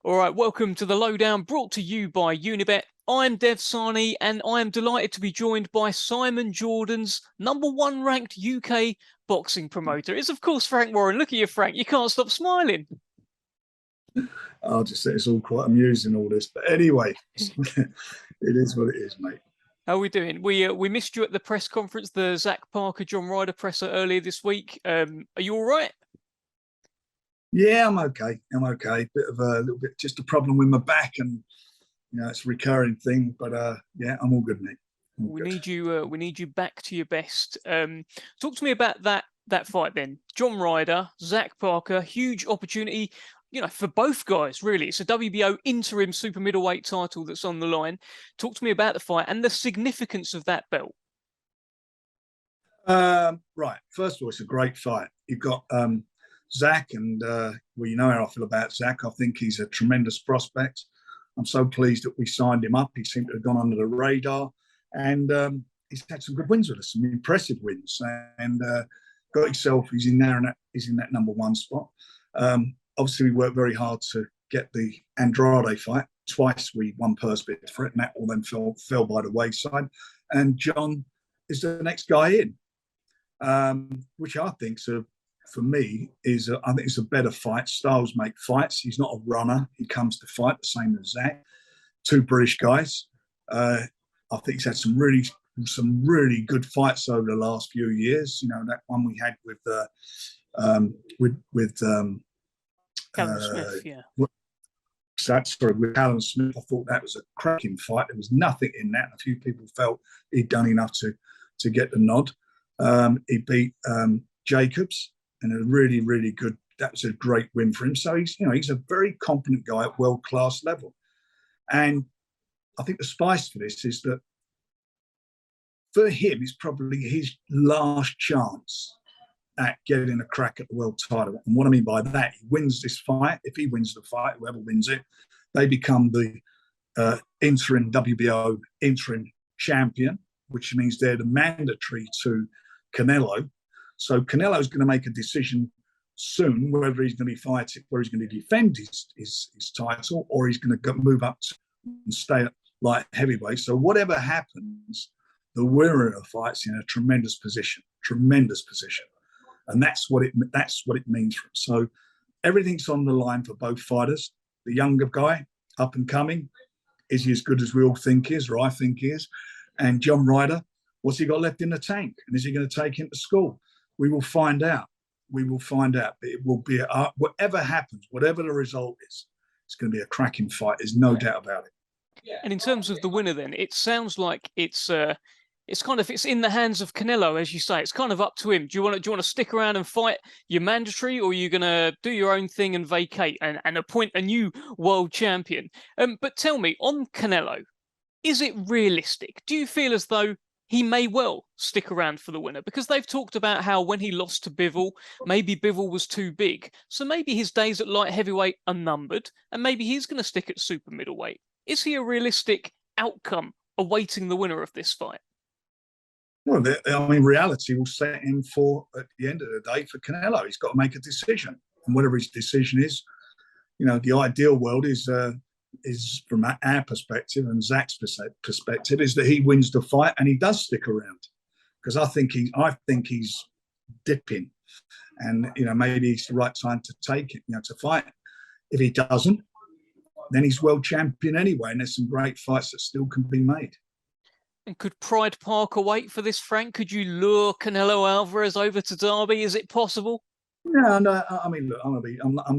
All right, welcome to the Lowdown, brought to you by Unibet. I'm Dev Sahni, and I am delighted to be joined by Simon Jordan's #1 ranked UK boxing promoter. It's, of course, Frank Warren. Look at you, Frank. You can't stop smiling. I'll just say it's all quite amusing, all this. But anyway, it is what it is, mate. How are we doing? We missed you at the press conference, the Zach Parker, John Ryder presser earlier this week. Are you all right? Yeah, I'm okay. Bit of a little bit, just a problem with my back, and it's a recurring thing. But yeah, I'm all good, mate. We need you back to your best. Talk to me about that fight then. John Ryder, Zach Parker, huge opportunity. For both guys, really. It's a WBO interim super middleweight title that's on the line. Talk to me about the fight and the significance of that belt. Right. First of all, it's a great fight. You've got Zach, and well, you know how I feel about Zach. I think he's a tremendous prospect. I'm so pleased that we signed him up. He seemed to have gone under the radar, and he's had some good wins with us, some impressive wins, and got himself. He's in there, and he's in that #1 spot. Obviously, we worked very hard to get the Andrade fight. Twice we won purse bid for it, and that all then fell by the wayside. And John is the next guy in, which I think, for me, I think it's a better fight. Styles make fights. He's not a runner. He comes to fight, the same as Zach. Two British guys. I think he's had some really good fights over the last few years. That one we had with Callum Smith, yeah. With Callum Smith, I thought that was a cracking fight. There was nothing in that. A few people felt he'd done enough to get the nod. He beat Jacobs, and a really, really good. That was a great win for him. So he's a very competent guy at world-class level. And I think the spice for this is that for him, it's probably his last chance at getting a crack at the world title. And what I mean by that, he wins this fight. If he wins the fight, whoever wins it, they become the interim WBO interim champion, which means they're the mandatory to Canelo. So Canelo's going to make a decision soon whether he's going to be fighting, whether he's going to defend his title, or he's going to move up and stay at light heavyweight. So whatever happens, the winner of the fight's in a tremendous position. And that's what it means for him. So everything's on the line for both fighters. The younger guy, up and coming, is he as good as we all think he is, or I think he is? And John Ryder, what's he got left in the tank? And is he going to take him to school? We will find out. But it will be, whatever happens, whatever the result is, it's going to be a cracking fight. There's no doubt about it. And in terms of the winner, then, it sounds like it's in the hands of Canelo, as you say. It's kind of up to him. Do you want to stick around and fight your mandatory, or are you going to do your own thing and vacate and appoint a new world champion? But tell me, on Canelo, is it realistic? Do you feel as though he may well stick around for the winner? Because they've talked about how when he lost to Bivol, maybe Bivol was too big. So maybe his days at light heavyweight are numbered, and maybe he's going to stick at super middleweight. Is he a realistic outcome awaiting the winner of this fight? Well, reality will set him for, at the end of the day, for Canelo. He's got to make a decision. And whatever his decision is, the ideal world is from our perspective and Zach's perspective, is that he wins the fight and he does stick around. Because I think he's dipping. And, maybe it's the right time to take it, to fight. If he doesn't, then he's world champion anyway. And there's some great fights that still can be made. And could Pride Parker wait for this, Frank? Could you lure Canelo Alvarez over to Derby? Is it possible? No. I mean, look, I'm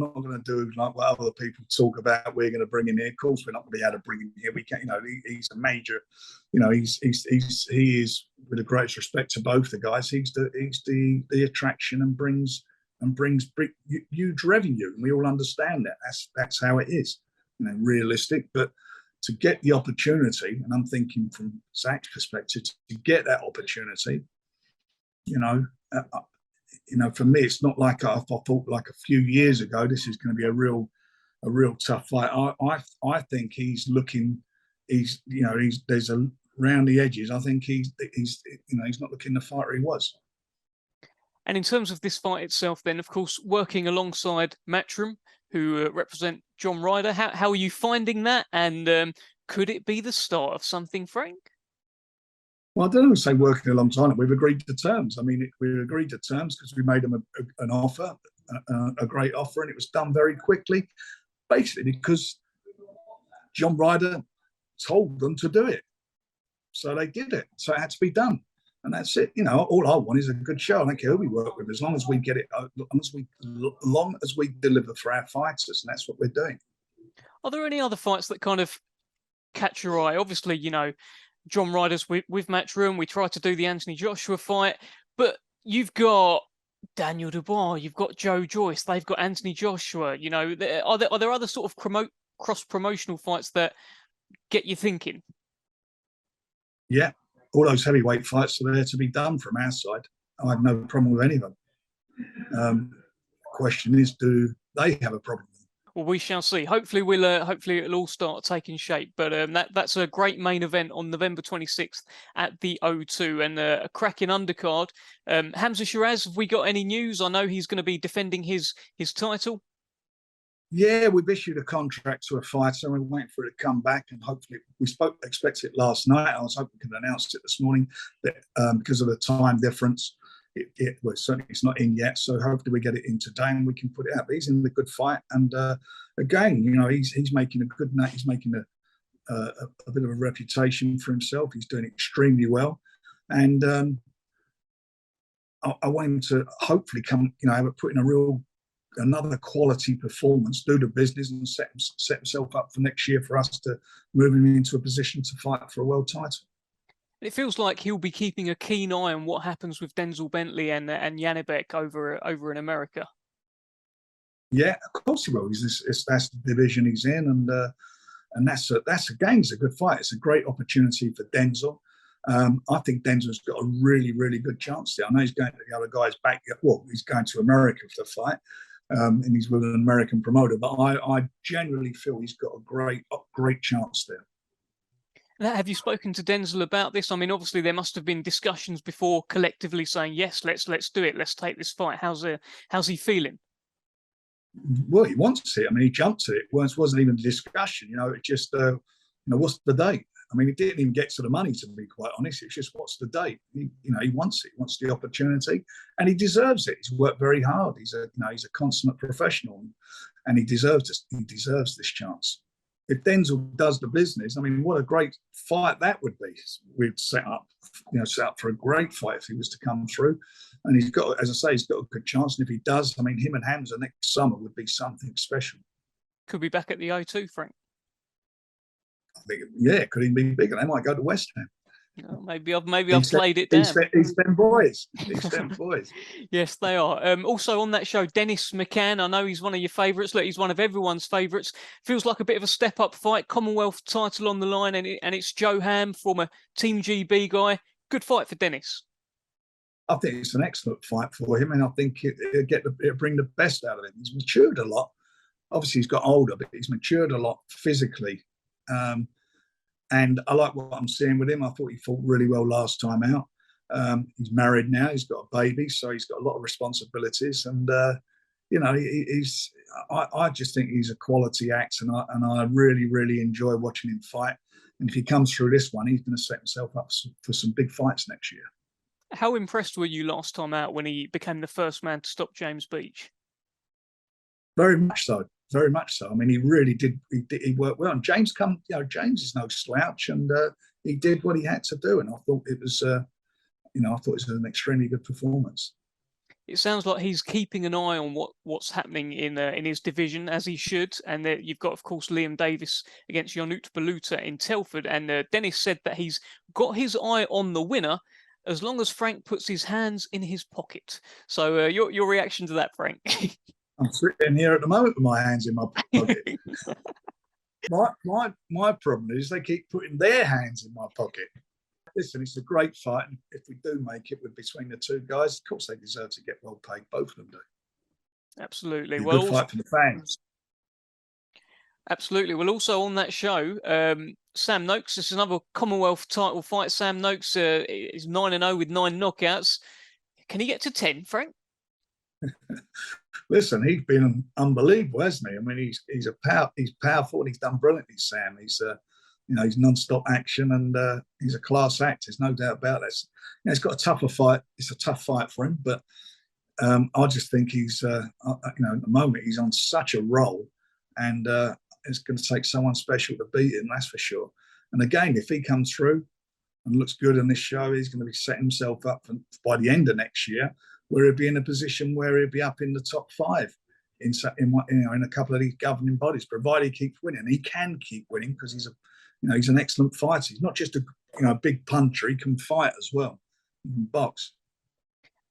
not going to do like what other people talk about. We're going to bring him here. Of course, we're not going to be able to bring him here. We can't. He's a major. He is, with the greatest respect to both the guys. He's the attraction and brings huge revenue. And we all understand that. That's how it is. Realistic, but to get the opportunity, and I'm thinking from Zach's perspective, to get that opportunity, for me, it's not like I thought like a few years ago. This is going to be a real tough fight. I think he's there's around the edges. I think he's not looking the fighter he was. And in terms of this fight itself, then, of course, working alongside Matchroom, who represent John Ryder, how are you finding that? And could it be the start of something, Frank? Well, I don't know, say working alongside it. We've agreed to terms. I mean, we agreed to terms because we made them an offer, a great offer, and it was done very quickly, basically because John Ryder told them to do it. So they did it. So it had to be done. And that's it. You know, all I want is a good show. I don't care who we work with, as long as we get it, as long as we deliver for our fighters, and that's what we're doing. Are there any other fights that kind of catch your eye? Obviously, you know, John Ryder's with Matchroom. We tried to do the Anthony Joshua fight, but you've got Daniel Dubois, you've got Joe Joyce, they've got Anthony Joshua. You know, are there other sort of cross promotional fights that get you thinking? Yeah, all those heavyweight fights are there to be done from our side. I have no problem with any of them. The question is, do they have a problem? Well, we shall see. Hopefully, hopefully it'll all start taking shape. But that's a great main event on November 26th at the O2, and a cracking undercard. Hamza Shiraz, have we got any news? I know he's going to be defending his title. Yeah, we've issued a contract to a fighter, and we're waiting for it to come back. And hopefully, expected it last night. I was hoping we could announce it this morning, that because of the time difference, well, certainly it's not in yet. So hopefully we get it in today and we can put it out. But he's in the good fight, and again, you know, he's making a good night. He's making a bit of a reputation for himself. He's doing extremely well, and I want him to hopefully come, you know, put in another quality performance, do the business, and set himself up for next year for us to move him into a position to fight for a world title. It feels like he'll be keeping a keen eye on what happens with Denzel Bentley and Janibek over in America. Yeah, of course he will. That's the division he's in, and that's again, it's a good fight. It's a great opportunity for Denzel. I think Denzel's got a really, really good chance there. I know he's going to the other guy's back. Well, he's going to America for the fight, and he's with an American promoter. But I genuinely feel he's got a great chance there. Have you spoken to Denzel about this? I mean, obviously there must have been discussions before collectively saying, yes, let's do it. Let's take this fight. How's he feeling? Well, he wants it. I mean, he jumped at it. It wasn't even a discussion. You know, it just, you know, what's the date? I mean, he didn't even get to the money, to be quite honest. It's just, what's the date? He wants it. He wants the opportunity, and he deserves it. He's worked very hard. He's a consummate professional, and he deserves this. He deserves this chance. If Denzel does the business, I mean, what a great fight that would be. We'd set up for a great fight if he was to come through. And he's got, as I say, he's got a good chance. And if he does, I mean, him and Hamza next summer would be something special. Could be back at the O2, Frank. I think, yeah, it could even be bigger. They might go to West Ham. Oh, maybe I've played it down. East End boys. East End boys. Yes, they are. Also on that show, Dennis McCann. I know he's one of your favourites. Look, he's one of everyone's favourites. Feels like a bit of a step-up fight. Commonwealth title on the line, and it's Joe Ham, former Team GB guy. Good fight for Dennis. I think it's an excellent fight for him, and I think it'll bring the best out of him. He's matured a lot. Obviously, he's got older, but he's matured a lot physically. And I like what I'm seeing with him. I thought he fought really well last time out. He's married now. He's got a baby, so he's got a lot of responsibilities. And you know, I just think he's a quality act, and I really, really enjoy watching him fight. And if he comes through this one, he's going to set himself up for some big fights next year. How impressed were you last time out when he became the first man to stop James Beach? Very much so. Very much so. I mean, he really did. He worked well. And James is no slouch, and he did what he had to do. And I thought it was, I thought it was an extremely good performance. It sounds like he's keeping an eye on what's happening in his division, as he should. And you've got, of course, Liam Davis against Jonut Baluta in Telford. And Dennis said that he's got his eye on the winner as long as Frank puts his hands in his pocket. So your reaction to that, Frank? I'm sitting here at the moment with my hands in my pocket. my problem is they keep putting their hands in my pocket. Listen, it's a great fight, and if we do make it between the two guys, of course they deserve to get well paid. Both of them do. Absolutely. It's a good fight for the fans. Absolutely. Well, also on that show, Sam Noakes. This is another Commonwealth title fight. Sam Noakes is 9-0 with 9 knockouts. Can he get to 10, Frank? Listen, he's been unbelievable, hasn't he? I mean, he's powerful, and he's done brilliantly, Sam. He's he's non-stop action, and he's a class act. There's no doubt about that. He's got a tougher fight. It's a tough fight for him, but I just think he's at the moment he's on such a roll, and it's going to take someone special to beat him. That's for sure. And again, if he comes through and looks good in this show, he's going to be setting himself up by the end of next year, where he'll be in a position where he'll be up in the top 5 in a couple of these governing bodies, provided he keeps winning. He can keep winning because he's an excellent fighter. He's not just a big puncher; he can fight as well. He can box.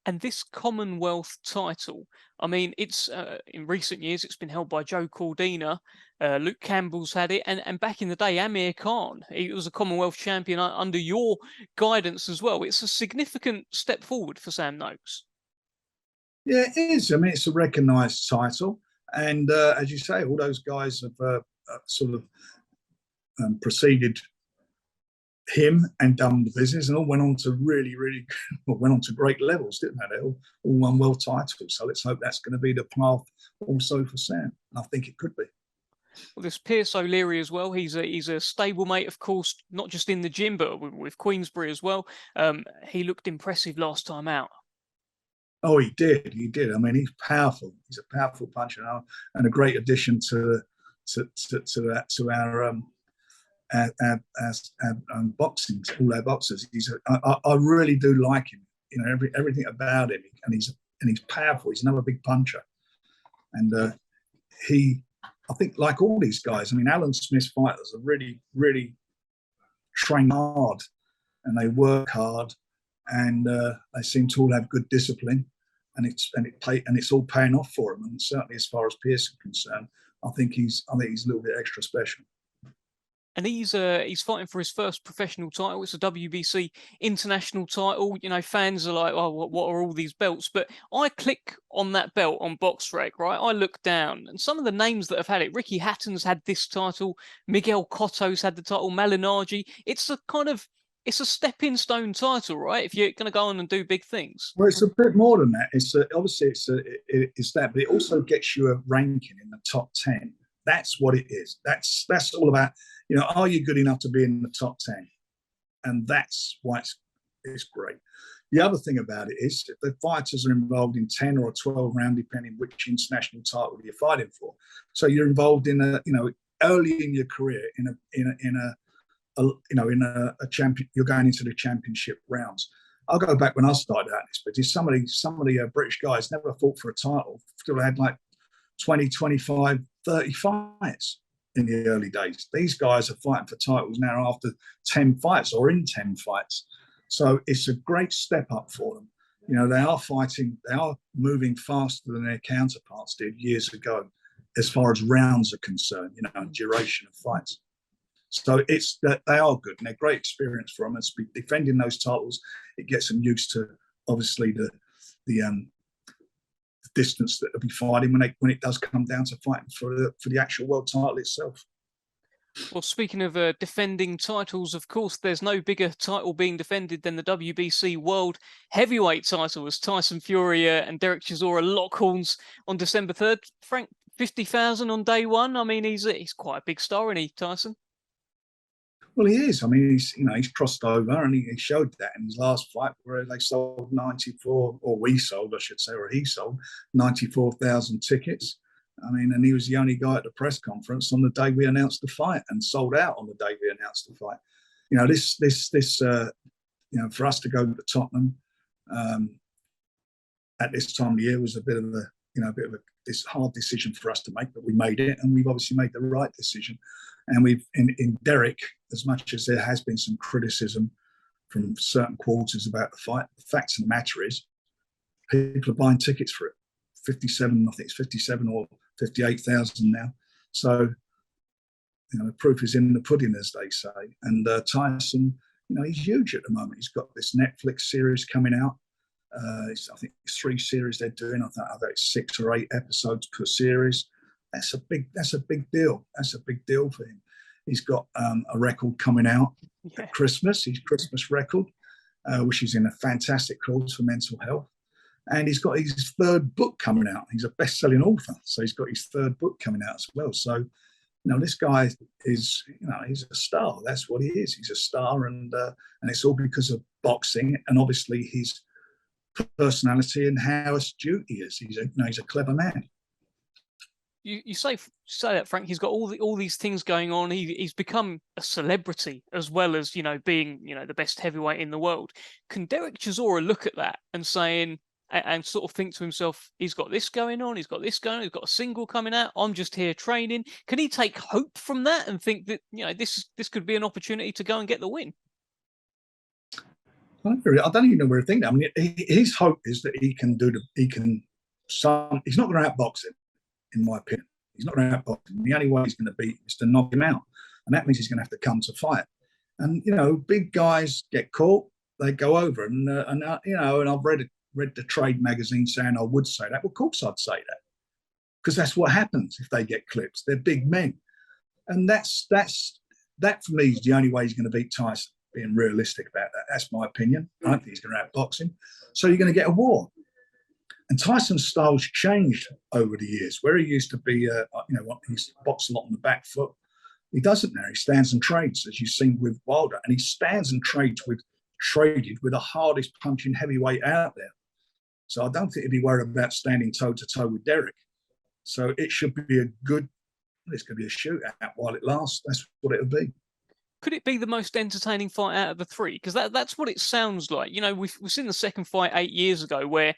And this Commonwealth title, I mean, it's in recent years it's been held by Joe Cordina. Luke Campbell's had it, and back in the day, Amir Khan, he was a Commonwealth champion under your guidance as well. It's a significant step forward for Sam Noakes. Yeah, it is. I mean, it's a recognised title, and as you say, all those guys have sort of preceded him and done the business, and all went on to went on to great levels, didn't they? They all won world titles. So let's hope that's going to be the path also for Sam. And I think it could be. Well, there's Pierce O'Leary as well. He's a stablemate, of course, not just in the gym, but with Queensberry as well. He looked impressive last time out. Oh, he did. He did. I mean, he's powerful. He's a powerful puncher and a great addition to our boxing, all our boxers. I really do like him. Everything about him, and he's powerful. He's another big puncher, and I think, like all these guys. I mean, Alan Smith's fighters are really, really train hard, and they work hard, and they seem to all have good discipline, and it's all paying off for them. And certainly, as far as Pierce is concerned, I think he's a little bit extra special. And he's fighting for his first professional title. It's a WBC international title. Fans are like, "Oh, what are all these belts?" But I click on that belt on BoxRec, right? I look down, and some of the names that have had it: Ricky Hatton's had this title, Miguel Cotto's had the title, Malignaggi. It's a stepping stone title, right? If you're going to go on and do big things. Well, it's a bit more than that. Obviously it's that, but it also gets you a ranking in the top 10. That's what it is. That's all about. Are you good enough to be in the top 10? And that's why it's great. The other thing about it is that the fighters are involved in 10 or a 12 round, depending which international title you're fighting for. So you're involved in early in your career in a champion. You're going into the championship rounds. I'll go back when I started out this, but some of the British guys never fought for a title. Still had like 20, 25, 30 fights in the early days. These guys are fighting for titles now after 10 fights or in 10 fights. So it's a great step up for them. They are moving faster than their counterparts did years ago, as far as rounds are concerned, duration of fights. So it's that they are good, and they're great experience for them. It's defending those titles. It gets them used to, obviously, the distance that they'll be fighting when it does come down to fighting for the actual world title itself. Well, speaking of defending titles, of course, there's no bigger title being defended than the WBC World Heavyweight title, as Tyson Fury and Dereck Chisora lock horns on December 3rd. Frank, 50,000 on day one. I mean, he's quite a big star, isn't he, Tyson? Well, he is. I mean, he's crossed over, and he showed that in his last fight, where they sold 94, or we sold, I should say, or he sold 94,000 tickets. I mean, and he was the only guy at the press conference on the day we announced the fight, and sold out on the day we announced the fight. For us to go to Tottenham at this time of the year was a bit of this hard decision for us to make, but we made it, and we've obviously made the right decision. And we've in Dereck, as much as there has been some criticism from certain quarters about the fight, the fact of the matter is people are buying tickets for it. 57, I think it's 57 or 58,000 now. So, the proof is in the pudding, as they say. And Tyson, he's huge at the moment. He's got this Netflix series coming out. I think it's 3 series they're doing. I think it's 6 or 8 episodes per series. That's a big deal. That's a big deal for him. He's got a record coming out at Christmas. His Christmas record, which is in a fantastic cause for mental health. And he's got his third book coming out. He's a best-selling author, so he's got his third book coming out as well. So, this guy is, he's a star. That's what he is. He's a star, and it's all because of boxing and obviously his personality and how astute he is. He's a clever man. You say that, Frank. He's got all these things going on. He's become a celebrity as well as being the best heavyweight in the world. Can Dereck Chisora look at that and saying and sort of think to himself, he's got this going on, he's got this going on, he's got a single coming out, I'm just here training. Can he take hope from that and think that this could be an opportunity to go and get the win? I don't even know where to think that. I mean, his hope is that he's not going to outbox him, in my opinion. He's not going to outbox him. The only way he's going to beat him is to knock him out, and that means he's going to have to come to fight. And big guys get caught, they go over, and I've read the trade magazine saying I would say that. Well, of course I'd say that, because that's what happens if they get clips. They're big men, and that for me is the only way he's going to beat Tyson. Being realistic about that, that's my opinion. I don't think he's going to outbox him, so you're going to get a war. And Tyson's style's changed over the years. Where he used to be, he's boxed a lot on the back foot. He doesn't now. He stands and trades, as you've seen with Wilder, and he stands and traded with the hardest punching heavyweight out there. So I don't think he'd be worried about standing toe-to-toe with Dereck. So it should be it's going to be a shootout while it lasts. That's what it'll be. Could it be the most entertaining fight out of the three? Because that's what it sounds like. We've seen the second fight 8 years ago where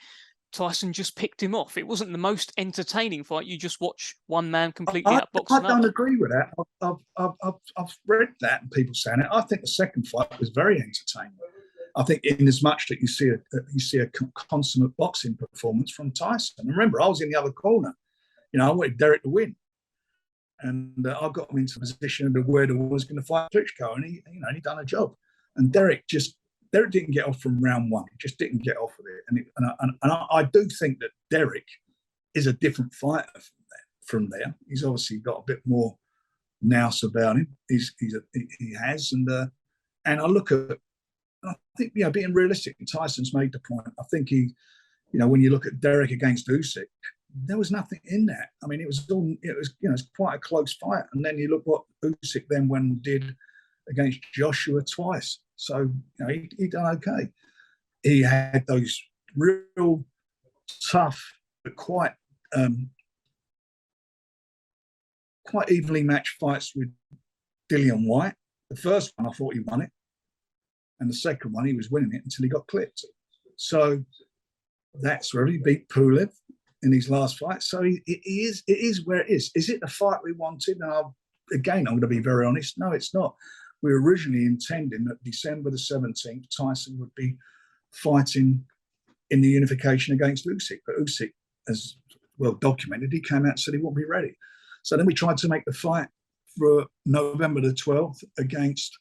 Tyson just picked him off. It wasn't the most entertaining fight. You just watch one man completely outbox another. I don't agree with that. I've read that and people saying it. I think the second fight was very entertaining. I think in as much that you see a consummate boxing performance from Tyson. And remember, I was in the other corner. I wanted Dereck to win. And I got him into a position of where the was going to fight Klitschko, and he done a job. And Dereck didn't get off from round one. He just didn't get off of it. And I do think that Dereck is a different fighter from there. He's obviously got a bit more nous about him. He has, and I look at. I think being realistic, Tyson's made the point. I think when you look at Dereck against Usyk, there was nothing in that. I mean, it was quite a close fight. And then you look what Usyk then went and did against Joshua twice. So he done okay. He had those real tough, but quite evenly matched fights with Dillian Whyte. The first one, I thought he won it, and the second one, he was winning it until he got clipped. So that's where he beat Pulev in his last fight. So it is where it is. Is it the fight we wanted? And I'm going to be very honest. No, it's not. We were originally intending that December the 17th, Tyson would be fighting in the unification against Usyk. But Usyk, as well documented, he came out and said he won't be ready. So then we tried to make the fight for November the 12th against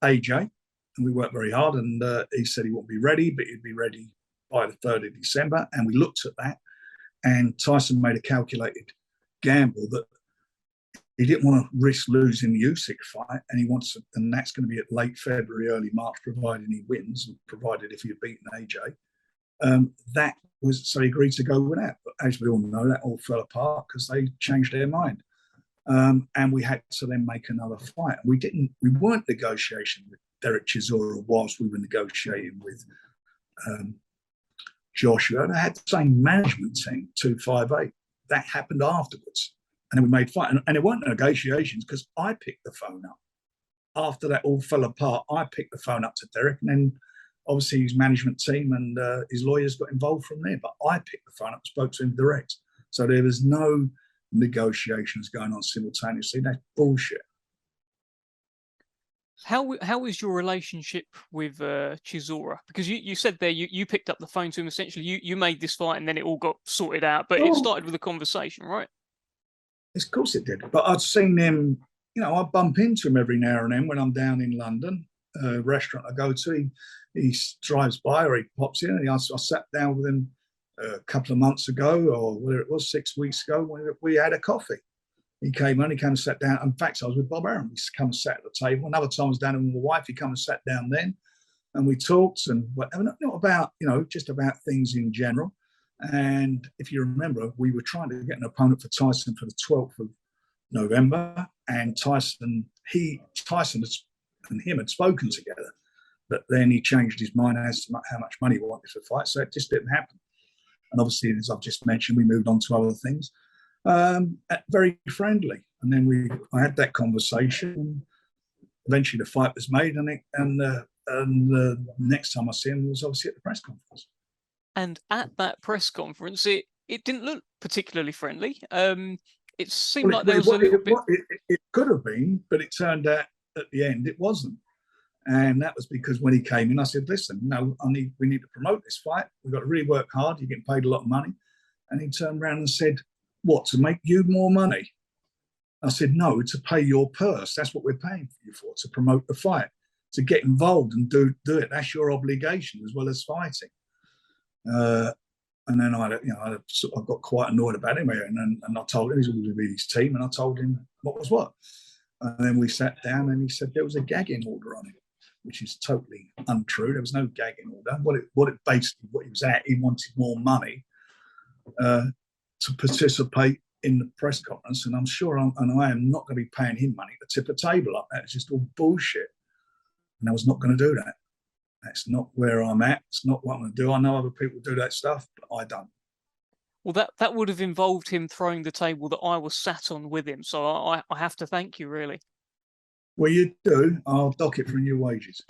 AJ. And we worked very hard, and he said he won't be ready, but he'd be ready by the 3rd of December. And we looked at that, and Tyson made a calculated gamble that he didn't want to risk losing the Usyk fight, and that's going to be at late February, early March, provided he wins, and provided if he had beaten AJ. So he agreed to go with that. But as we all know, that all fell apart because they changed their mind. And we had to then make another fight. We weren't negotiating with Dereck Chisora whilst we were negotiating with Joshua. They had the same management team, 258. That happened afterwards. And then we made fight. And it weren't negotiations because I picked the phone up. After that all fell apart, I picked the phone up to Dereck, and then obviously his management team and his lawyers got involved from there. But I picked the phone up and spoke to him direct. So there was no negotiations going on simultaneously. That's bullshit. How is your relationship with Chisora? Because you said there you picked up the phone to him. Essentially, you made this fight and then it all got sorted out. But it started with a conversation, right? Of course it did. But I'd seen him, I bump into him every now and then when I'm down in London, a restaurant I go to. He drives by or he pops in, and I sat down with him a couple of months ago, or whatever it was, 6 weeks ago, when we had a coffee. He came and sat down. In fact, I was with Bob Arum. He come and sat at the table. Another time I was down with my wife. He come and sat down then. and we talked and whatever, not about, just about things in general. And if you remember, we were trying to get an opponent for Tyson for the 12th of November, and Tyson and him had spoken together, but then he changed his mind as to how much money he wanted for the fight, so it just didn't happen. And obviously, as I've just mentioned, we moved on to other things. Very friendly, and then I had that conversation. Eventually, the fight was made, and the next time I see him was obviously at the press conference. And at that press conference, it didn't look particularly friendly. It seemed like there was a little bit. It could have been, but it turned out at the end it wasn't. And that was because when he came in, I said, listen, we need to promote this fight. We've got to really work hard. You're getting paid a lot of money. And he turned around and said, what, to make you more money? I said, no, to pay your purse. That's what we're paying you for, to promote the fight, to get involved and do it. That's your obligation as well as fighting. And then I got quite annoyed about him, and I told him he's going to be his team, and I told him what was what. And then we sat down, and he said there was a gagging order on him, which is totally untrue. There was no gagging order. What he was at, he wanted more money to participate in the press conference, and I'm sure I am not going to be paying him money to tip a table up. That's just all bullshit, and I was not going to do that. That's not where I'm at. It's not what I'm going to do. I know other people do that stuff, but I don't. Well, that would have involved him throwing the table that I was sat on with him. So I have to thank you, really. Well, you do. I'll dock it from your wages.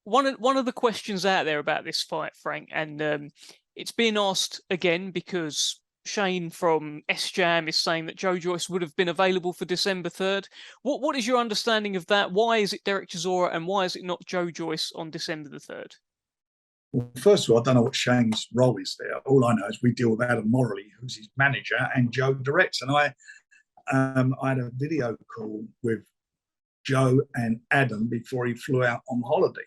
One of the questions out there about this fight, Frank, and it's being asked again because Shane from SJAM is saying that Joe Joyce would have been available for December 3rd. What is your understanding of that? Why is it Dereck Chisora, and why is it not Joe Joyce on December the 3rd? Well, first of all, I don't know what Shane's role is there. All I know is we deal with Adam Morley, who's his manager, and Joe directs. And I had a video call with Joe and Adam before he flew out on holiday.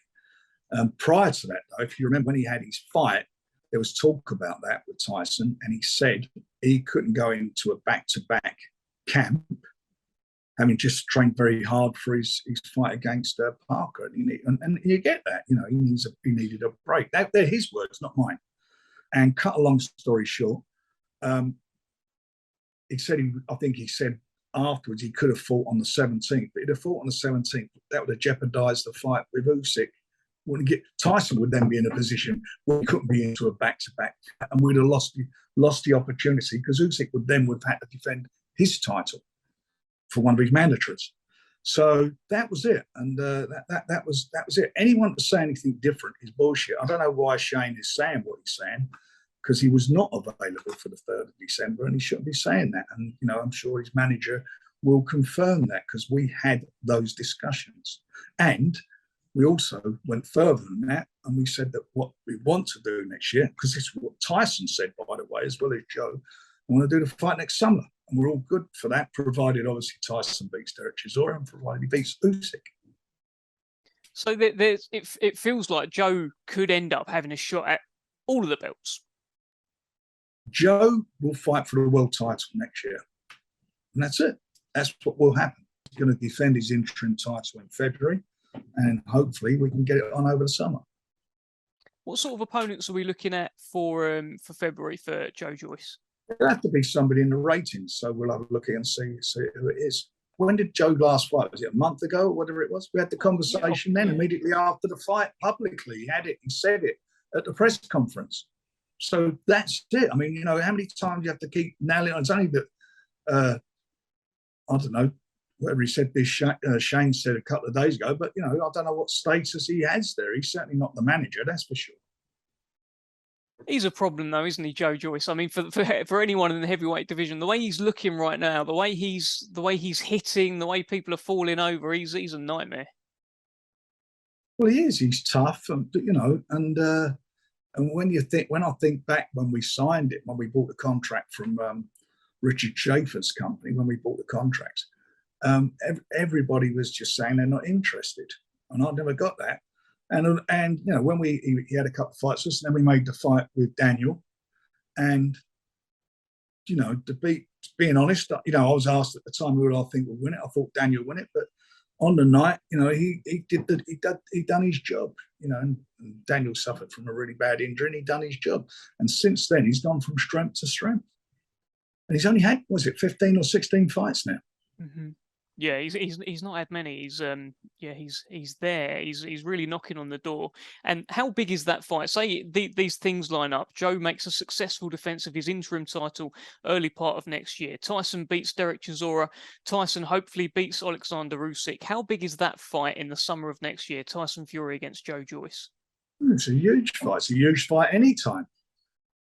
Prior to that, though, if you remember when he had his fight, there was talk about that with Tyson, and he said he couldn't go into a back-to-back camp, having just trained very hard for his fight against Parker. And you get that, he needed a break. They're his words, not mine. And cut a long story short, he said afterwards he could have fought on the 17th, but he'd have fought on the 17th. That would have jeopardised the fight with Usyk. Tyson would then be in a position where he couldn't be into a back-to-back, and we'd have lost the opportunity because Usyk would have had to defend his title for one of his mandatories. So that was it, and that was it. Anyone to say anything different is bullshit. I don't know why Shane is saying what he's saying, because he was not available for the 3rd of December, and he shouldn't be saying that. And I'm sure his manager will confirm that, because we had those discussions. And we also went further than that, and we said that what we want to do next year, because this is what Tyson said, by the way, as well as Joe, we want to do the fight next summer. And we're all good for that, provided obviously Tyson beats Dereck Chisora and provided he beats Usyk. So it feels like Joe could end up having a shot at all of the belts. Joe will fight for the world title next year. And that's it. That's what will happen. He's going to defend his interim title in February, and hopefully we can get it on over the summer. What sort of opponents are we looking at for February for Joe Joyce? It'll have to be somebody in the ratings, so we'll have a look at it and see who it is. When did Joe last fight? Was it a month ago or whatever it was? We had the conversation then, immediately after the fight, publicly. He had it, he said it at the press conference. So that's it. I mean, how many times you have to keep nailing on? It's only that, I don't know, whatever he said, this Shane said a couple of days ago, but, I don't know what status he has there. He's certainly not the manager, that's for sure. He's a problem, though, isn't he, Joe Joyce? I mean, for anyone in the heavyweight division, the way he's looking right now, the way he's hitting, the way people are falling over, he's a nightmare. Well, he is. He's tough, and when I think back when we signed it, when we bought the contract from Richard Schaefer's company, when we bought the contract, everybody was just saying they're not interested, and I never got that. And when he had a couple of fights, and then we made the fight with Daniel, and being honest, I was asked at the time who I think would win it. I thought Daniel would win it, but on the night, he done his job, and Daniel suffered from a really bad injury and he done his job. And since then, he's gone from strength to strength. And he's only had, 15 or 16 fights now? Mm-hmm. Yeah, he's not had many. He's there. He's really knocking on the door. And how big is that fight? Say these things line up. Joe makes a successful defense of his interim title early part of next year. Tyson beats Dereck Chisora. Tyson hopefully beats Alexander Usyk. How big is that fight in the summer of next year? Tyson Fury against Joe Joyce. It's a huge fight. It's a huge fight anytime.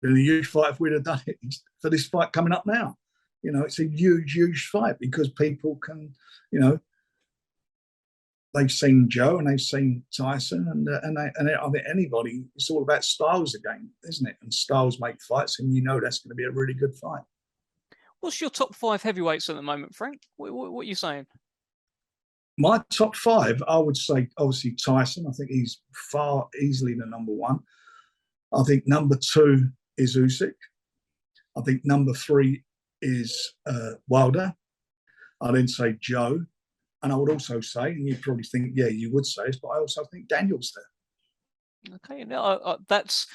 It's a huge fight if we'd have done it for this fight coming up now. It's a huge, huge fight because people can, they've seen Joe and they've seen Tyson, and I think anybody. It's all about styles again, isn't it? And styles make fights, and that's going to be a really good fight. What's your top 5 heavyweights at the moment, Frank? What are you saying? My top 5, I would say, obviously Tyson. I think he's far easily the number 1. I think number 2 is Usyk. I think number 3 is Wilder. I then say Joe, and I would also say, and you'd probably think, yeah, you would say this, but I also think Daniel's there. Okay, no, that's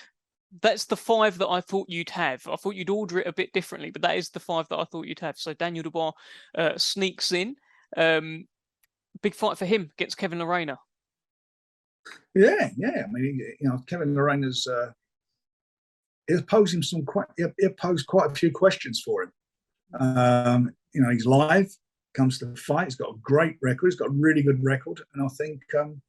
the 5 that I thought you'd have. I thought you'd order it a bit differently, but that is the 5 that I thought you'd have. So Daniel Dubois sneaks in. Big fight for him against Kevin Lerena. Yeah. I mean, Kevin Lorena's he'll pose him he'll pose quite a few questions for him. He's live, comes to the fight. He's got a great record. He's got a really good record, and I think it'll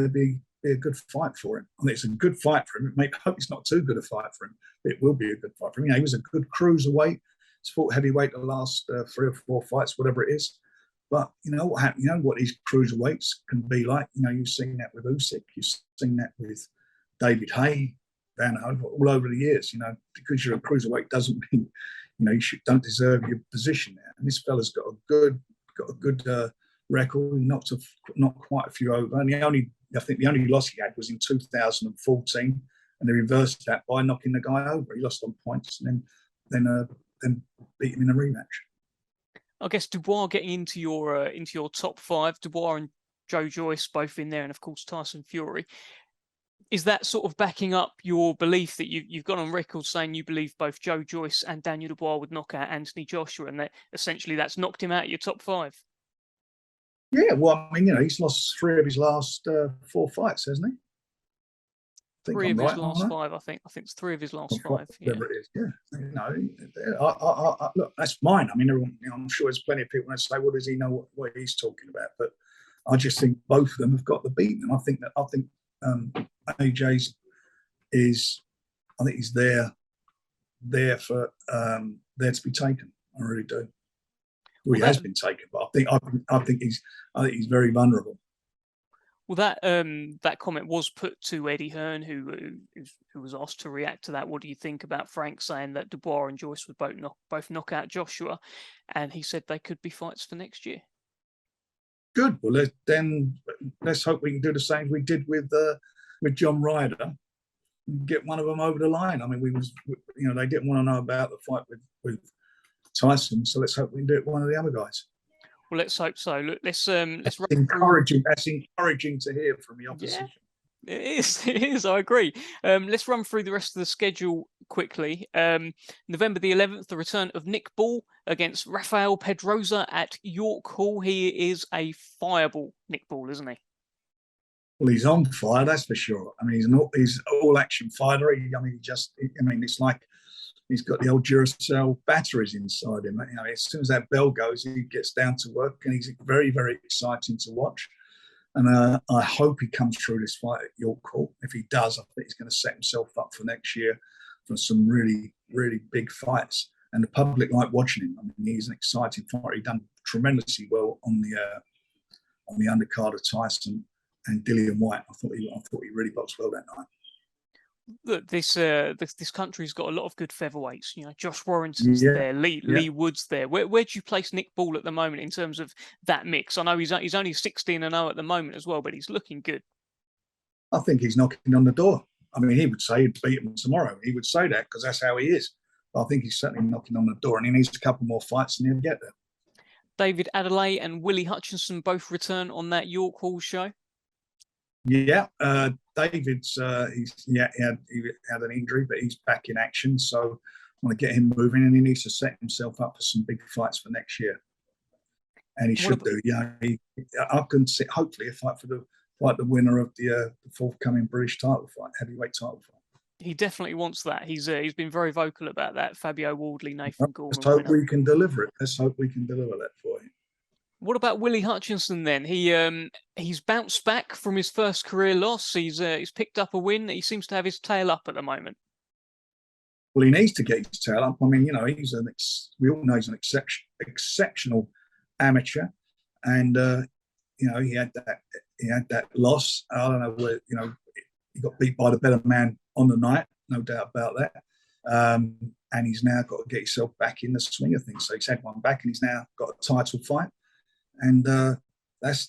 be a good fight for him. I think it's a good fight for him. I hope it's not too good a fight for him. It will be a good fight for him. He was a good cruiserweight. He's fought heavyweight the last 3 or 4 fights, whatever it is. But you know what happened? You know what these cruiserweights can be like. You've seen that with Usyk. You've seen that with David Haye, Van Hoven, all over the years. Because you're a cruiserweight doesn't mean you don't deserve your position there. And this fella's got a good record. He knocked quite a few over. And I think the only loss he had was in 2014, and they reversed that by knocking the guy over. He lost on points, and then beat him in a rematch. I guess Dubois getting into your top 5, Dubois and Joe Joyce both in there, and of course Tyson Fury. Is that sort of backing up your belief that you've gone on record saying you believe both Joe Joyce and Daniel Dubois would knock out Anthony Joshua, and that essentially that's knocked him out of your top 5? Yeah, well, I mean, he's lost 3 of his last 4 fights, hasn't he? 3 of his last 5, I think. I think it's 3 of his last 5. Whatever it is, yeah. Look, that's mine. I mean, everyone, I'm sure there's plenty of people that say, "Well, does he know what he's talking about?" But I just think both of them have got the beat, and I think AJ's is. I think he's there for there to be taken. I really do. Well, he has been taken, but I think he's very vulnerable. Well, that comment was put to Eddie Hearn, who was asked to react to that. What do you think about Frank saying that Dubois and Joyce would both knock out Joshua? And he said they could be fights for next year. Good. Well, then let's hope we can do the same we did with John Ryder. Get one of them over the line. I mean, they didn't want to know about the fight with Tyson, so let's hope we can do it with one of the other guys. Well, let's hope so. Look, let's That's encouraging. That's encouraging to hear from the opposition. Yeah, it is. It is. I agree. Let's run through the rest of the schedule quickly. November the 11th, the return of Nick Ball against Rafael Pedrosa at York Hall. He is a fireball, Nick Ball, isn't he? Well, he's on fire, that's for sure. I mean, he's all action fighter. It's like he's got the old Duracell batteries inside him. As soon as that bell goes, he gets down to work, and he's very, very exciting to watch. And I hope he comes through this fight at York Hall. If he does, I think he's going to set himself up for next year for some really, really big fights. And the public like watching him. I mean, he's an exciting fighter. He's done tremendously well on the undercard of Tyson and Dillian White. I thought he really boxed well that night. Look, this country's got a lot of good featherweights. Josh Warrington's there, Lee Wood's there. Where do you place Nick Ball at the moment in terms of that mix? I know he's only 16-0 at the moment as well, but he's looking good. I think he's knocking on the door. I mean, he would say he'd beat him tomorrow. He would say that because that's how he is. But I think he's certainly knocking on the door, and he needs a couple more fights and he'll get there. David Adelaide and Willie Hutchinson both return on that York Hall show. Yeah, David's he had an injury, but he's back in action. So I want to get him moving, and he needs to set himself up for some big fights for next year. And he should do. Yeah, I can see hopefully a fight for the winner of the forthcoming British title fight, heavyweight title fight. He definitely wants that. He's been very vocal about that. Fabio Wardley, Nathan Gorman. Let's hope we can deliver it. Let's hope we can deliver that for you. What about Willie Hutchinson then? He's bounced back from his first career loss. He's picked up a win. He seems to have his tail up at the moment. Well, he needs to get his tail up. I mean, we all know he's an exceptional amateur, and he had that loss. I don't know where he got beat by the better man on the night, no doubt about that. And he's now got to get himself back in the swing of things. So he's had one back, and he's now got a title fight, and that's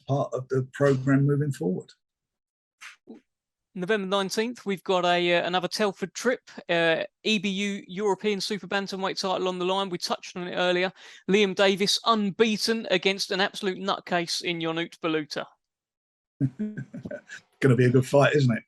part of the program moving forward. November 19th, we've got another Telford trip, EBU European Super Bantamweight title on the line. We touched on it earlier. Liam Davis unbeaten against an absolute nutcase in Yonut Baluta. Going to be a good fight, isn't it?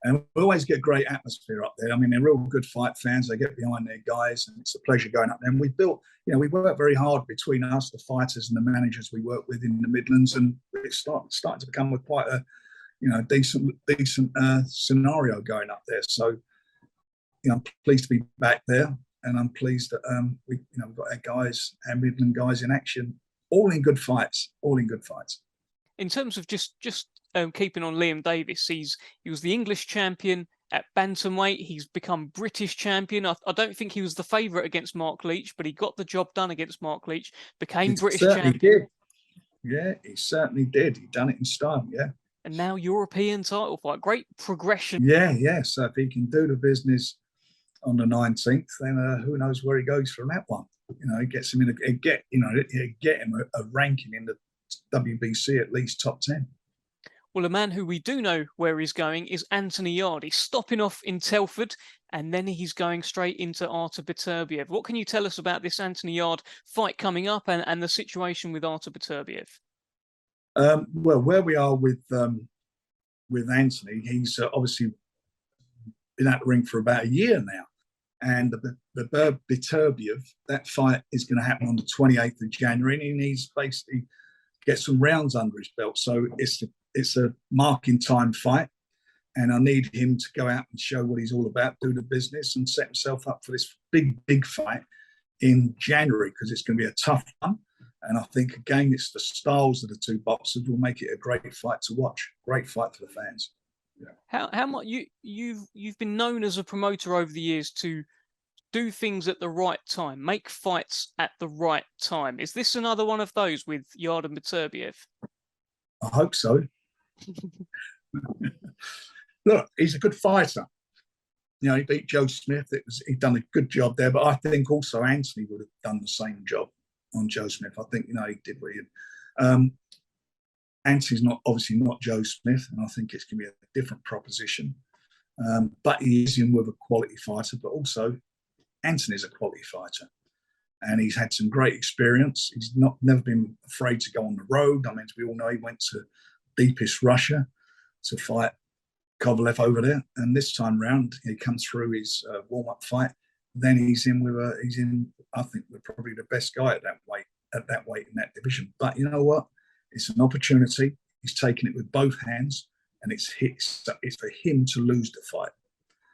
And we always get great atmosphere up there. I mean, they're real good fight fans. They get behind their guys, and it's a pleasure going up there. And we work very hard between us, the fighters and the managers we work with in the Midlands, and it's starting to become quite a decent scenario going up there. So, I'm pleased to be back there, and I'm pleased that we've got our guys, our Midland guys in action, all in good fights. In terms of just keeping on Liam Davis, he was the English champion at bantamweight. He's become British champion. I don't think he was the favourite against Mark Leach, but he got the job done against Mark Leach. Became British champion. Did. Yeah, he certainly did. He done it in style. Yeah. And now European title fight. Great progression. Yeah. So if he can do the business on the 19th, then who knows where he goes from that one? It gets him get him a ranking in the WBC, at least top 10. Well, a man who we do know where he's going is Anthony Yarde. He's stopping off in Telford, and then he's going straight into Artur Beterbiev. What can you tell us about this Anthony Yarde fight coming up and the situation with Artur Beterbiev? Well, where we are with Anthony, he's obviously been at the ring for about a year now. And the Beterbiev, that fight is going to happen on the 28th of January, and he needs basically get some rounds under his belt. So it's a marking time fight, and I need him to go out and show what he's all about, do the business, and set himself up for this big fight in January, because it's going to be a tough one. And I think, again, it's the styles of the two boxers will make it a great fight to watch. Great fight for the fans. Yeah. How much you've been known as a promoter over the years to do things at the right time, make fights at the right time. Is this another one of those with Yarde and Beterbiev? I hope so. Look, he's a good fighter. He beat Joe Smith. He'd done a good job there, but I think also Anthony would have done the same job on Joe Smith. I think, he did what he did. Anthony's obviously not Joe Smith, and I think it's going to be a different proposition. But he is in with a quality fighter, but also Anthony's a quality fighter. And he's had some great experience. He's never been afraid to go on the road. I mean, as we all know, he went to deepest Russia to fight Kovalev over there. And this time round, he comes through his warm-up fight. Then he's in, I think, we're probably the best guy at that weight in that division. But you know what? It's an opportunity. He's taken it with both hands, and it's for him to lose the fight.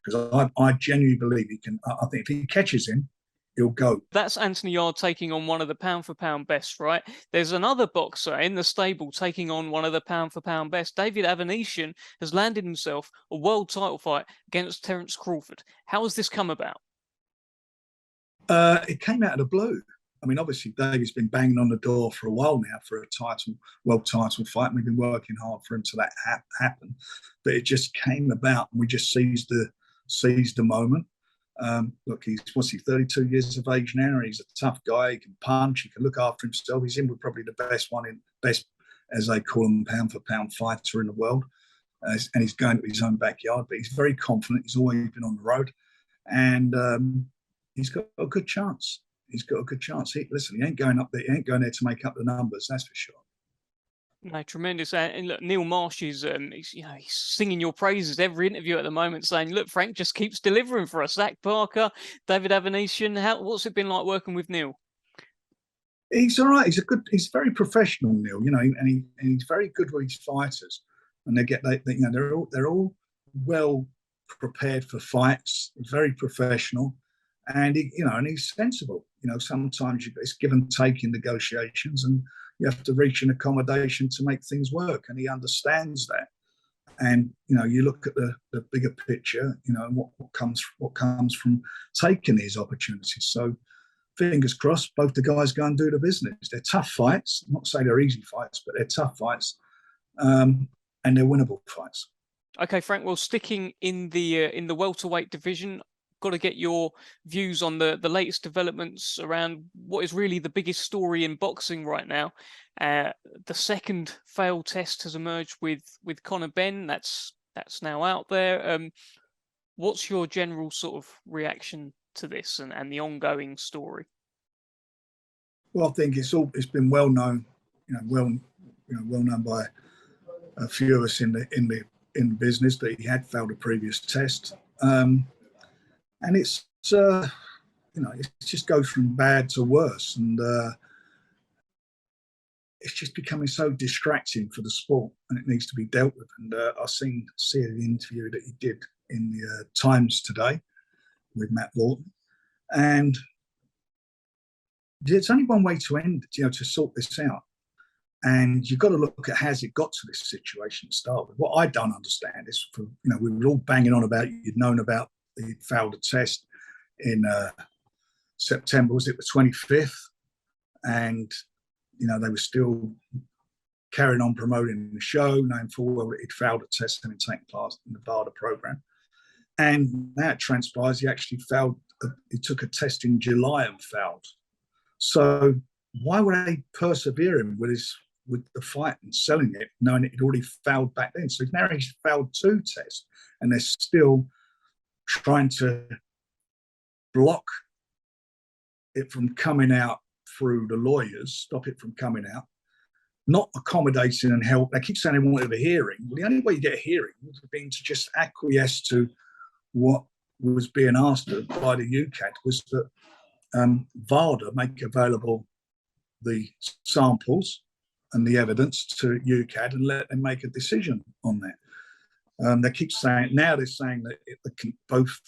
Because I genuinely believe he can. I think if he catches him, he'll go. That's Anthony Yarde taking on one of the pound-for-pound best, right? There's another boxer in the stable taking on one of the pound-for-pound best. David Avanesian has landed himself a world title fight against Terence Crawford. How has this come about? It came out of the blue. I mean, obviously, David's been banging on the door for a while now for a world title fight, and we've been working hard for him to that happen. But it just came about, and we just seized the moment. Look, he's 32 years of age now. He's a tough guy. He can punch. He can look after himself. He's in with probably the best, as they call him, pound for pound fighter in the world. And he's going to his own backyard. But he's very confident. He's always been on the road, and he's got a good chance. he's got a good chance. Listen, he ain't going up there. He ain't going there to make up the numbers. That's for sure. No, tremendous. And look, Neil Marsh is, he's singing your praises every interview at the moment, saying, "Look, Frank just keeps delivering for us." Zach Parker, David Avanesian. What's it been like working with Neil? He's all right. He's very professional, Neil. And he's very good with his fighters, and they're all well prepared for fights. He's very professional, and he's sensible. Sometimes it's give and take in negotiations, and you have to reach an accommodation to make things work, and he understands that. And you look at the bigger picture, and what comes from taking these opportunities. So fingers crossed, both the guys go and do the business. They're tough fights. I'm not saying they're easy fights, but they're tough fights, and they're winnable fights. Okay, Frank. Well, sticking in the welterweight division, got to get your views on the latest developments around what is really the biggest story in boxing right now. The second failed test has emerged with Conor Benn. That's now out there. What's your general sort of reaction to this and the ongoing story? Well, I think it's been well known, well known by a few of us in the business that he had failed a previous test. And it's it just goes from bad to worse, and it's just becoming so distracting for the sport, and it needs to be dealt with. And I see the interview that he did in the Times today with Matt Lawton, and there's only one way to end, to sort this out. And you've got to look at has it got to this situation to start with. What I don't understand is, we were all banging on about you'd known about he failed a test in September, was it the 25th? And, they were still carrying on promoting the show, knowing full well that he'd failed a test having taken part in the Nevada program. And now it transpires he actually failed, he took a test in July and failed. So why would they persevere him with the fight and selling it, knowing it had already failed back then? So now he's failed 2 tests, and they're still trying to block it from coming out through the lawyers, stop it from coming out, not accommodating and help. They keep saying they wanted a hearing. Well, the only way you get a hearing would have been to just acquiesce to what was being asked by the UCAD, was that VADA make available the samples and the evidence to UCAD and let them make a decision on that. They keep saying, now they're saying that both,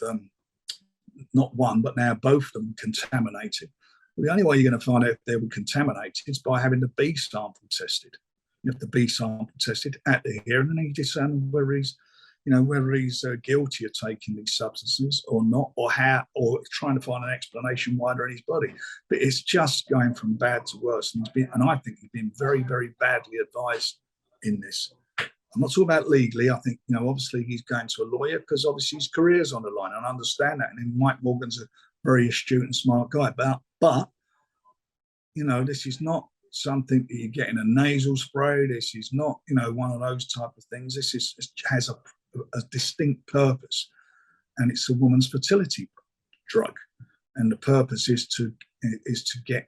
not one, but now both of them contaminated. Well, the only way you're going to find out if they were contaminated is by having the B sample tested. You have the B sample tested at the hearing, and you determine whether he's guilty of taking these substances or not, or trying to find an explanation why they're in his body. But it's just going from bad to worse, and I think he's been very, very badly advised in this. I'm not talking about legally. I think, obviously he's going to a lawyer because obviously his career's on the line, and I understand that. And Mike Morgan's a very astute and smart guy, but this is not something that you get in a nasal spray. This is not, one of those type of things. This has a distinct purpose, and it's a woman's fertility drug, and the purpose is to get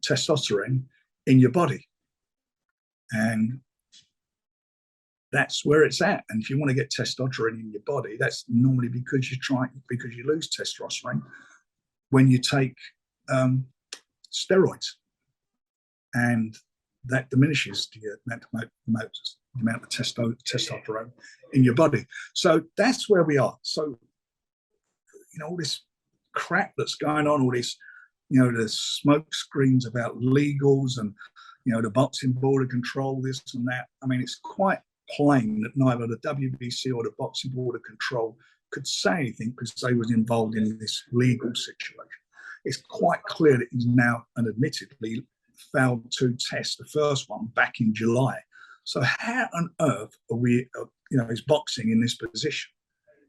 testosterone in your body, and that's where it's at. And if you want to get testosterone in your body, that's normally because you lose testosterone when you take steroids, and that diminishes the amount of testosterone in your body. So that's where we are. So, all this crap that's going on, all this, the smoke screens about legals and, the boxing board of control, this and that. I mean, it's quite plain that neither the WBC or the boxing board of control could say anything because they was involved in this legal situation. It's quite clear that he's now, and admittedly, failed 2 tests, the first one back in July. So how on earth are we, is boxing in this position?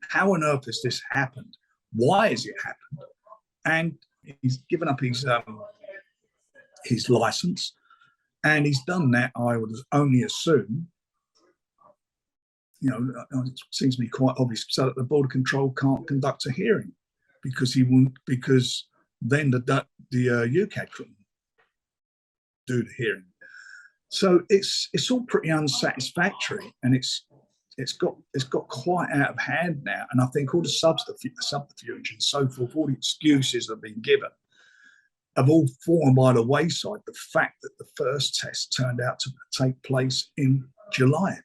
How on earth has this happened? Why has it happened? And he's given up his license, and he's done that, I would only assume, it seems to me quite obvious, so that the Board of Control can't conduct a hearing because then the UCAD couldn't do the hearing. So it's all pretty unsatisfactory, and it's got quite out of hand now. And I think all the subterfuge and so forth, all the excuses that have been given, have all fallen by the wayside. The fact that the first test turned out to take place in July,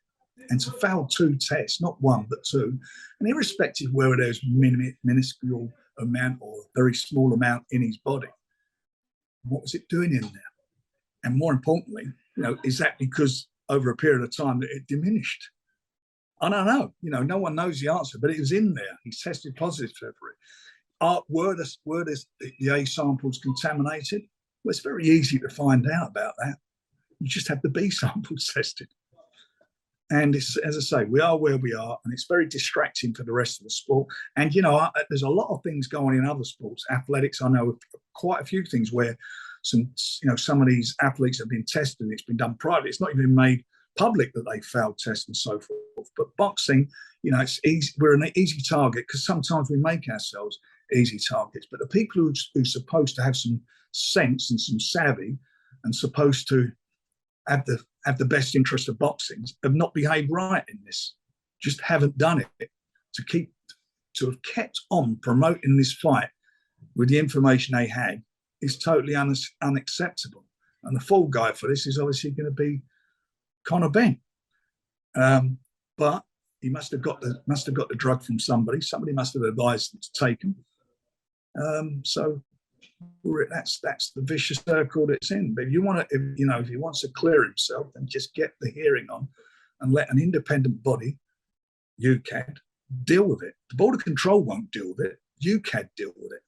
and to fail 2 tests, not 1 but 2, and irrespective of whether there's minuscule amount or very small amount in his body, what was it doing in there? And more importantly, is that because over a period of time that it diminished? I don't know. No one knows the answer, but it was in there. He's tested positive for it. Were the A samples contaminated? Well, it's very easy to find out about that. You just have the B samples tested. And it's, as I say, we are where we are, and it's very distracting for the rest of the sport. And, there's a lot of things going in other sports. Athletics, I know quite a few things where some of these athletes have been tested and it's been done privately. It's not even made public that they failed tests and so forth. But boxing, it's easy. We're an easy target because sometimes we make ourselves easy targets. But the people who are supposed to have some sense and some savvy and supposed to have the best interest of boxing have not behaved right in this. Just haven't done it. To have kept on promoting this fight with the information they had is totally unacceptable. And the fall guy for this is obviously going to be Conor Benn. But he must have got the drug from somebody. Somebody must have advised him to take him. So that's the vicious circle that's in. But if he wants to clear himself, then just get the hearing on and let an independent body, UCAD, deal with it. The Border Control won't deal with it. UCAD deal with it,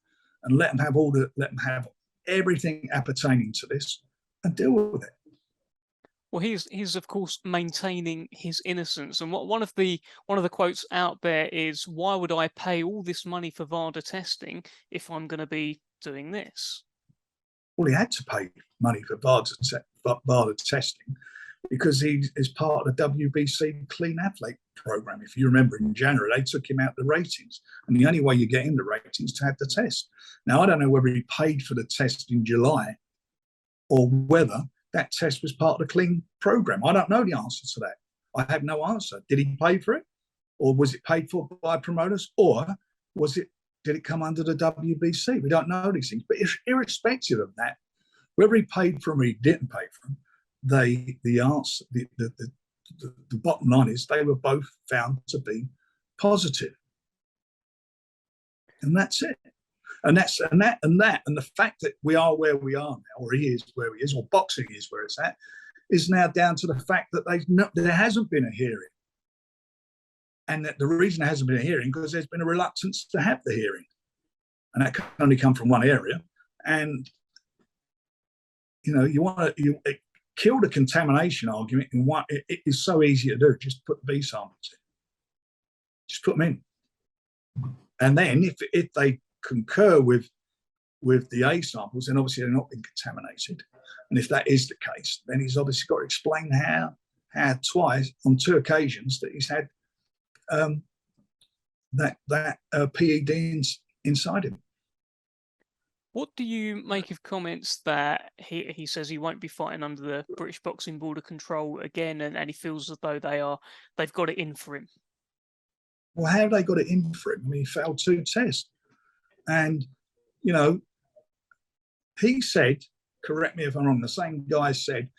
and let them have everything appertaining to this and deal with it. Well, he's of course maintaining his innocence, and one of the quotes out there is, "Why would I pay all this money for VADA testing if I'm going to be doing this?" Well, he had to pay money for VADA testing because he is part of the WBC Clean Athlete program. If you remember, in January they took him out the ratings, and the only way you get in the ratings is to have the test. Now, I don't know whether he paid for the test in July or whether that test was part of the Clean program. I don't know the answer to that. I have no answer. Did he pay for it, or was it paid for by promoters, or did it come under the WBC? We don't know these things. But irrespective of that, whether he paid for them or he didn't pay for them, the answer, the bottom line is they were both found to be positive, and that's it. And the fact that we are where we are now, or he is where he is, or boxing is where it's at, is now down to the fact that there hasn't been a hearing, and that the reason there hasn't been a hearing because there's been a reluctance to have the hearing, and that can only come from one area. And you want to kill the contamination argument in one. It is so easy to do. Just put the B samples in. Just put them in, and then if they concur with the A samples, then obviously they're not been contaminated. And if that is the case, then he's obviously got to explain how twice on 2 occasions that he's had that PED inside him. What do you make of comments that he says he won't be fighting under the British Boxing Border Control again, and he feels as though they've got it in for him? Well, how have they got it in for him? I mean, he failed 2 tests. And, he said, correct me if I'm wrong, the same guy said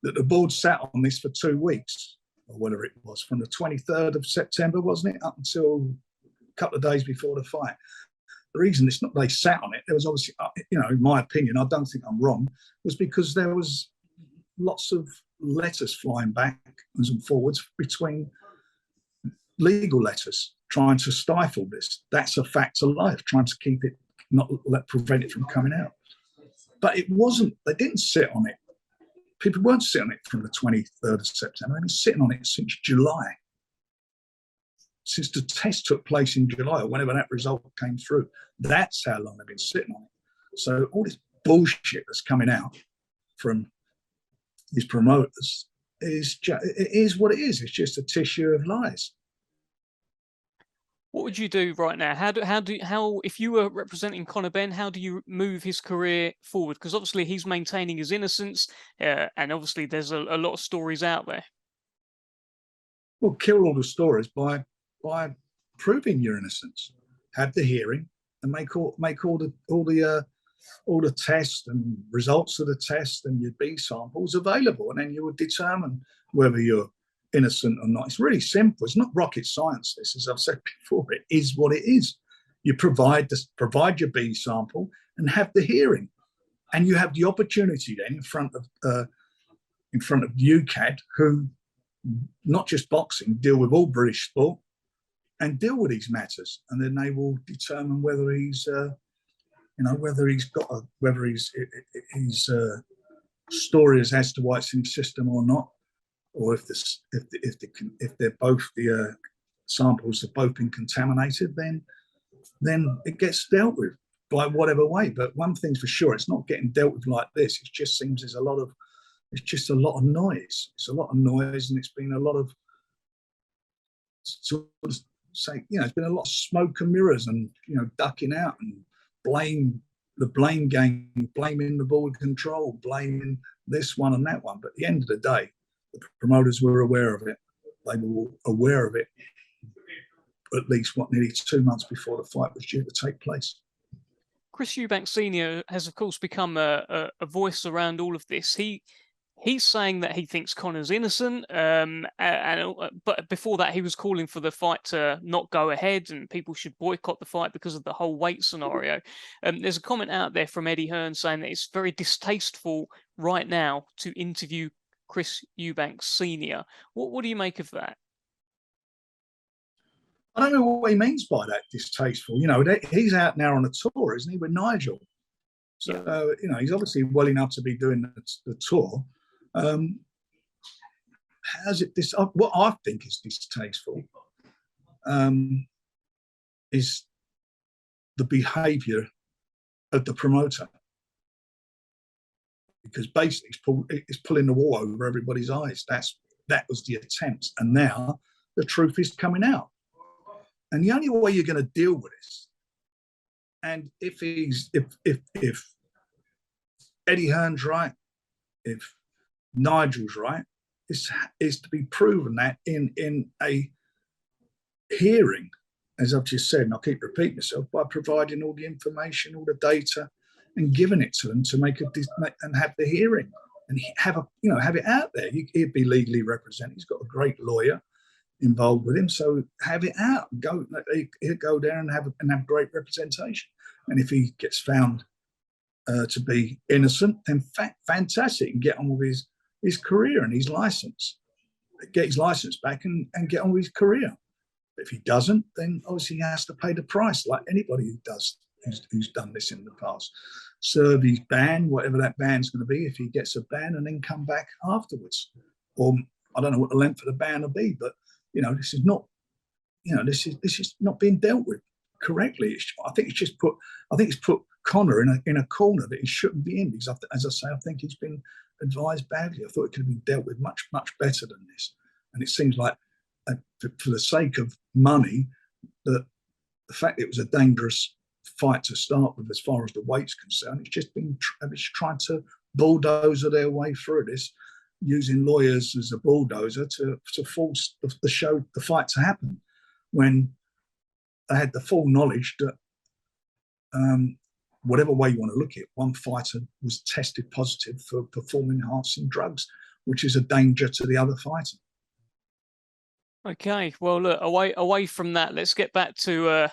that the board sat on this for 2 weeks, or whatever it was, from the 23rd of September, wasn't it, up until a couple of days before the fight. The reason it's not they sat on it, there was obviously, in my opinion, I don't think I'm wrong, was because there was lots of letters flying backwards and forwards between legal letters trying to stifle this. That's a fact of life, trying to keep it, prevent it from coming out. But it wasn't, they didn't sit on it. People weren't sitting on it from the 23rd of September. They've been sitting on it since July. Since the test took place in July, or whenever that result came through. That's how long they've been sitting on it. So all this bullshit that's coming out from these promoters it is what it is. It's just a tissue of lies. What would you do right now? How if you were representing Conor Benn, how do you move his career forward? Because obviously he's maintaining his innocence, and obviously there's a lot of stories out there. Well, kill all the stories by proving your innocence. Have the hearing and make all the tests and results of the test and your B samples available, and then you would determine whether you're innocent or not. It's really simple. It's not rocket science. This, as I've said before, it is what it is. You provide your B sample and have the hearing, and you have the opportunity then in front of UCAD, who not just boxing, deal with all British sport and deal with these matters, and then they will determine whether he's whether his story is as to why it's in the system or not, or if they're both the samples have both been contaminated, then it gets dealt with by whatever way. But one thing's for sure, it's not getting dealt with like this. It just seems it's just a lot of noise. It's a lot of noise, and it's been a lot of sort of it's been a lot of smoke and mirrors, and ducking out and blame game, blaming the board control, blaming this one and that one. But at the end of the day, the promoters were aware of it. They were aware of it at least nearly 2 months before the fight was due to take place. Chris Eubanks Sr. has, of course, become a voice around all of this. He's saying that he thinks Conor's innocent, but before that, he was calling for the fight to not go ahead and people should boycott the fight because of the whole weight scenario. There's a comment out there from Eddie Hearn saying that it's very distasteful right now to interview Chris Eubanks Sr. What do you make of that? I don't know what he means by that, distasteful. He's out now on a tour, isn't he, with Nigel? So, he's obviously well enough to be doing the tour. What I think is distasteful is the behaviour of the promoter, because basically it's pulling the wool over everybody's eyes. That was the attempt, and now the truth is coming out. And the only way you're going to deal with this, and if Eddie Hearn's right, if Nigel's right, is to be proven that in a hearing, as I've just said, and I'll keep repeating myself, by providing all the information, all the data, and giving it to them to and have the hearing and have it out there. He'd be legally represented. He's got a great lawyer involved with him, so have it out. He'll go there and have great representation. And if he gets found to be innocent, then fantastic, and get on with his career and his license. Get his license back and get on with his career. But if he doesn't, then obviously he has to pay the price, like anybody who's done this in the past. Serve his ban, whatever that ban's going to be, if he gets a ban, and then come back afterwards. Or I don't know what the length of the ban will be, but this is not being dealt with correctly. I think it's put Conor in a corner that he shouldn't be in, because as I say, I think he's been advised badly. I thought it could have been dealt with much, much better than this. And it seems like, for the sake of money, that the fact that it was a dangerous fight to start with, as far as the weight's concerned, it's trying to bulldozer their way through this, using lawyers as a bulldozer to force the fight to happen, when they had the full knowledge that whatever way you want to look at it, one fighter was tested positive for performance-enhancing drugs, which is a danger to the other fighter. Okay, well, look, away from that, let's get back to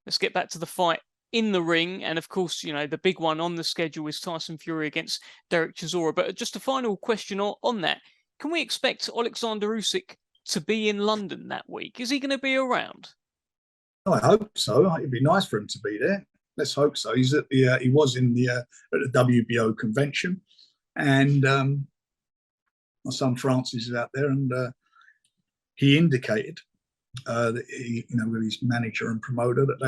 the fight in the ring, and of course, the big one on the schedule is Tyson Fury against Dereck Chisora. But just a final question on that: can we expect Alexander Usyk to be in London that week? Is he going to be around? I hope so. It'd be nice for him to be there. Let's hope so. He's at he was in the at the WBO convention, and my son Francis is out there, and he indicated that he, with his manager and promoter, that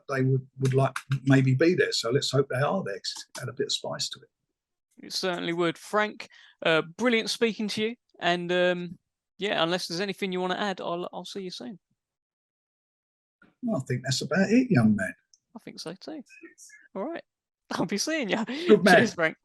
they would like maybe be there. So let's hope they are there. It's add a bit of spice to it. It certainly would. Frank, brilliant speaking to you, and unless there's anything you want to add, I'll see you soon. Well, I think that's about it, young man. I think so too. All right. I'll be seeing you. Good man. Cheers, Frank.